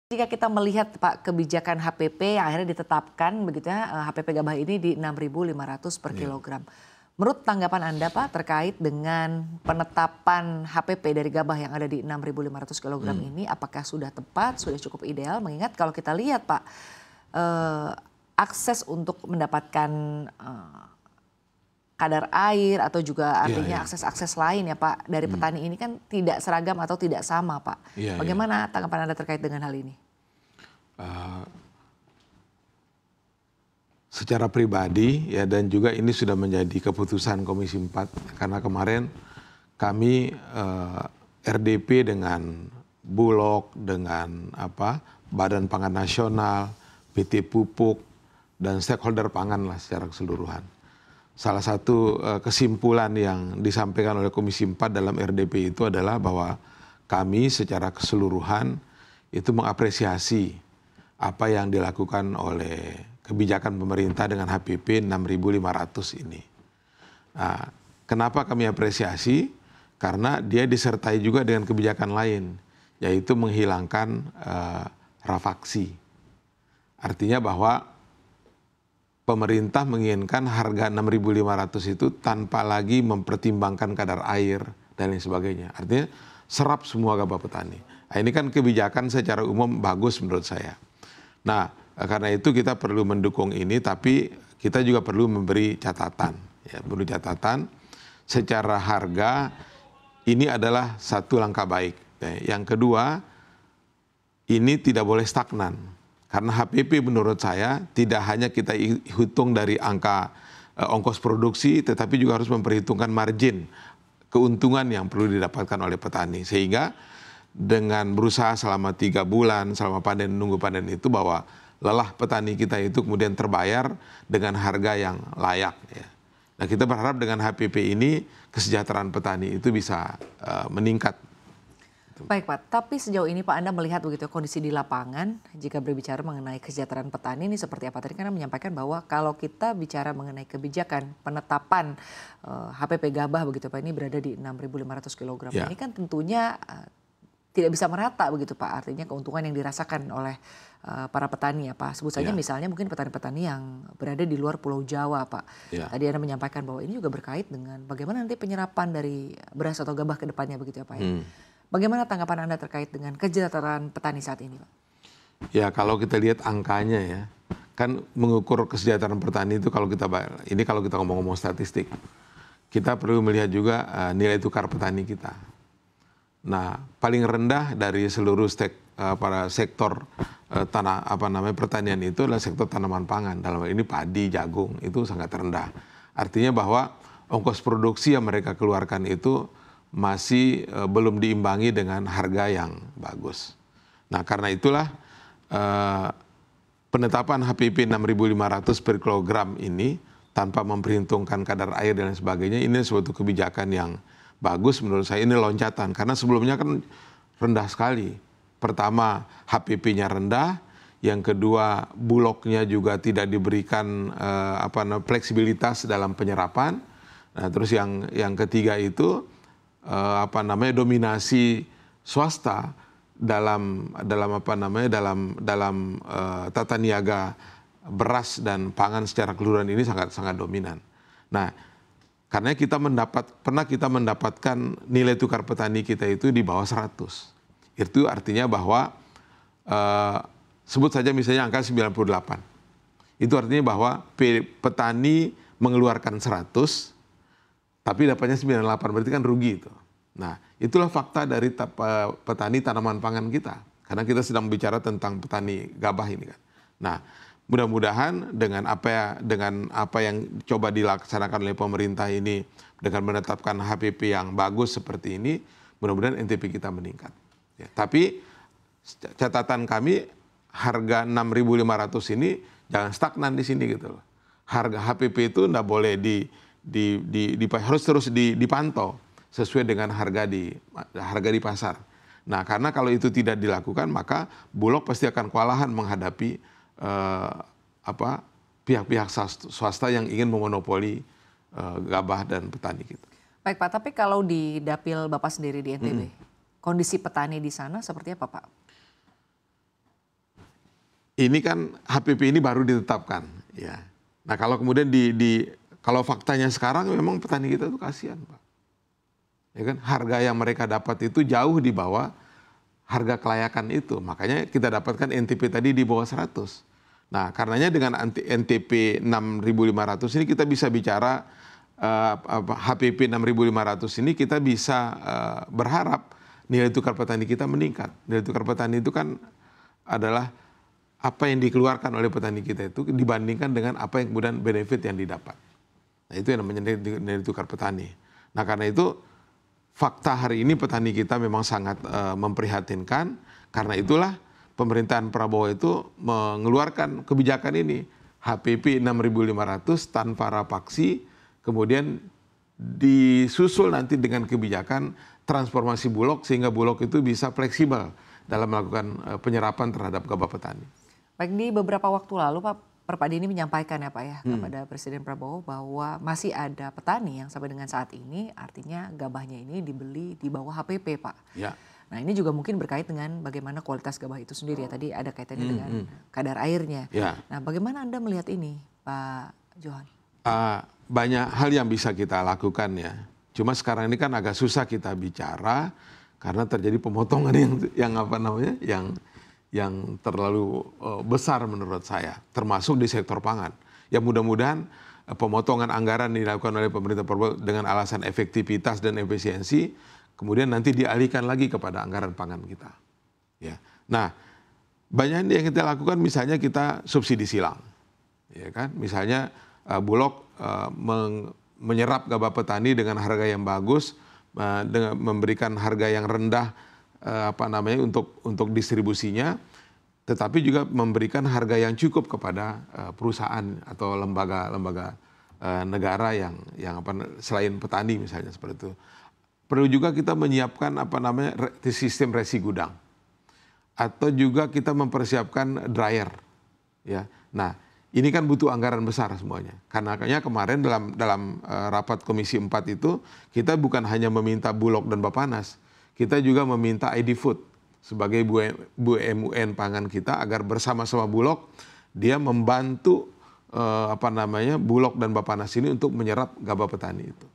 Jika kita melihat Pak kebijakan HPP yang akhirnya ditetapkan begitu ya, HPP gabah ini di 6.500 per kilogram. Menurut tanggapan Anda Pak terkait dengan penetapan HPP dari gabah yang ada di 6.500 kilogram ini, apakah sudah tepat, sudah cukup ideal? Mengingat kalau kita lihat Pak, akses untuk mendapatkan kadar air atau juga artinya akses-akses lain ya Pak dari petani ini kan tidak seragam atau tidak sama Pak. Bagaimana tanggapan Anda terkait dengan hal ini? Secara pribadi ya dan juga ini sudah menjadi keputusan Komisi 4 karena kemarin kami RDP dengan Bulog, dengan Badan Pangan Nasional, PT Pupuk dan stakeholder pangan lah secara keseluruhan. Salah satu kesimpulan yang disampaikan oleh Komisi 4 dalam RDP itu adalah bahwa kami secara keseluruhan itu mengapresiasi apa yang dilakukan oleh kebijakan pemerintah dengan HPP 6.500 ini. Nah, kenapa kami apresiasi? Karena dia disertai juga dengan kebijakan lain, yaitu menghilangkan rafaksi. Artinya bahwa pemerintah menginginkan harga 6.500 itu tanpa lagi mempertimbangkan kadar air dan lain sebagainya. Artinya serap semua gabah petani. Nah, ini kan kebijakan secara umum bagus menurut saya. Nah, karena itu kita perlu mendukung ini, tapi kita juga perlu memberi catatan. Ya, perlu catatan secara harga ini adalah satu langkah baik. Yang kedua, ini tidak boleh stagnan. Karena HPP menurut saya tidak hanya kita hitung dari angka ongkos produksi, tetapi juga harus memperhitungkan margin, keuntungan yang perlu didapatkan oleh petani. Sehingga dengan berusaha selama 3 bulan, selama panen, nunggu panen itu bahwa lelah petani kita itu kemudian terbayar dengan harga yang layak. Ya. Nah kita berharap dengan HPP ini kesejahteraan petani itu bisa meningkat. Baik Pak, tapi sejauh ini Pak Anda melihat begitu kondisi di lapangan jika berbicara mengenai kesejahteraan petani ini seperti apa? Tadi kan Anda menyampaikan bahwa kalau kita bicara mengenai kebijakan penetapan HPP gabah begitu Pak ini berada di 6.500 kilogram. Ini kan tentunya tidak bisa merata begitu Pak, artinya keuntungan yang dirasakan oleh para petani ya Pak. Sebut saja misalnya mungkin petani-petani yang berada di luar Pulau Jawa Pak. Tadi Anda menyampaikan bahwa ini juga berkait dengan bagaimana nanti penyerapan dari beras atau gabah ke depannya begitu ya Pak ya. Bagaimana tanggapan Anda terkait dengan kesejahteraan petani saat ini Pak? Ya kalau kita lihat angkanya ya, kan mengukur kesejahteraan petani itu kalau kita ngomong-ngomong statistik, kita perlu melihat juga nilai tukar petani kita. Nah, paling rendah dari seluruh para sektor pertanian itu adalah sektor tanaman pangan. Dalam hal ini padi, jagung itu sangat rendah. Artinya bahwa ongkos produksi yang mereka keluarkan itu masih belum diimbangi dengan harga yang bagus. Nah, karena itulah penetapan HPP 6.500 per kilogram ini tanpa memperhitungkan kadar air dan lain sebagainya ini suatu kebijakan yang bagus menurut saya. Ini loncatan karena sebelumnya kan rendah sekali. Pertama HPP-nya rendah, yang kedua bulognya juga tidak diberikan fleksibilitas dalam penyerapan. Nah, terus yang ketiga itu dominasi swasta dalam tata niaga beras dan pangan secara keseluruhan ini sangat dominan. Nah, karena pernah kita mendapatkan nilai tukar petani kita itu di bawah 100. Itu artinya bahwa sebut saja misalnya angka 98. Itu artinya bahwa petani mengeluarkan 100 tapi dapatnya 98, berarti kan rugi itu. Nah, itulah fakta dari petani tanaman pangan kita. Karena kita sedang bicara tentang petani gabah ini kan. Nah, mudah-mudahan dengan apa yang coba dilaksanakan oleh pemerintah ini dengan menetapkan HPP yang bagus seperti ini, mudah-mudahan NTP kita meningkat. Ya, tapi catatan kami harga 6.500 ini jangan stagnan di sini gitu loh. Harga HPP itu enggak boleh harus terus dipantau sesuai dengan harga di pasar. Nah, karena kalau itu tidak dilakukan maka Bulog pasti akan kewalahan menghadapi pihak-pihak swasta yang ingin memonopoli gabah dan petani kita. Baik Pak, tapi kalau di dapil Bapak sendiri di NTB, kondisi petani di sana seperti apa Pak? ini kan HPP ini baru ditetapkan, ya. Nah kalau kemudian kalau faktanya sekarang memang petani kita itu kasihan, Pak. Ya kan, harga yang mereka dapat itu jauh di bawah harga kelayakan itu. Makanya kita dapatkan NTP tadi di bawah 100. Nah, karenanya dengan NTP 6.500 ini kita bisa bicara HPP 6.500 ini kita bisa berharap nilai tukar petani kita meningkat. Nilai tukar petani itu kan adalah apa yang dikeluarkan oleh petani kita itu dibandingkan dengan apa yang kemudian benefit yang didapat. Nah, itu yang namanya nilai tukar petani. Nah, karena itu fakta hari ini petani kita memang sangat memprihatinkan. Karena itulah pemerintahan Prabowo itu mengeluarkan kebijakan ini. HPP 6.500 tanpa rapaksi, kemudian disusul nanti dengan kebijakan transformasi Bulog sehingga Bulog itu bisa fleksibel dalam melakukan penyerapan terhadap gabah petani. Baik, di beberapa waktu lalu Pak Perpadi ini menyampaikan ya Pak ya kepada Presiden Prabowo bahwa masih ada petani yang sampai dengan saat ini artinya gabahnya ini dibeli di bawah HPP Pak. Ya. Nah ini juga mungkin berkait dengan bagaimana kualitas gabah itu sendiri ya. Tadi ada kaitannya dengan kadar airnya. Ya. Nah bagaimana Anda melihat ini Pak Johan? Banyak hal yang bisa kita lakukan ya. Cuma sekarang ini kan agak susah kita bicara karena terjadi pemotongan yang terlalu besar menurut saya, termasuk di sektor pangan. Ya mudah-mudahan pemotongan anggaran dilakukan oleh pemerintah Prabowo dengan alasan efektivitas dan efisiensi, kemudian nanti dialihkan lagi kepada anggaran pangan kita. Ya. Nah, banyak yang kita lakukan misalnya kita subsidi silang, ya kan? Misalnya Bulog menyerap gabah petani dengan harga yang bagus, dengan memberikan harga yang rendah untuk distribusinya, tetapi juga memberikan harga yang cukup kepada perusahaan atau lembaga negara yang selain petani misalnya seperti itu. Perlu juga kita menyiapkan sistem resi gudang, atau juga kita mempersiapkan dryer, ya. Nah, ini kan butuh anggaran besar semuanya. Karena kemarin dalam rapat Komisi 4 itu kita bukan hanya meminta Bulog dan Bappenas, kita juga meminta ID Food sebagai BUMN pangan kita agar bersama-sama Bulog dia membantu Bulog dan Bappenas ini untuk menyerap gabah petani itu.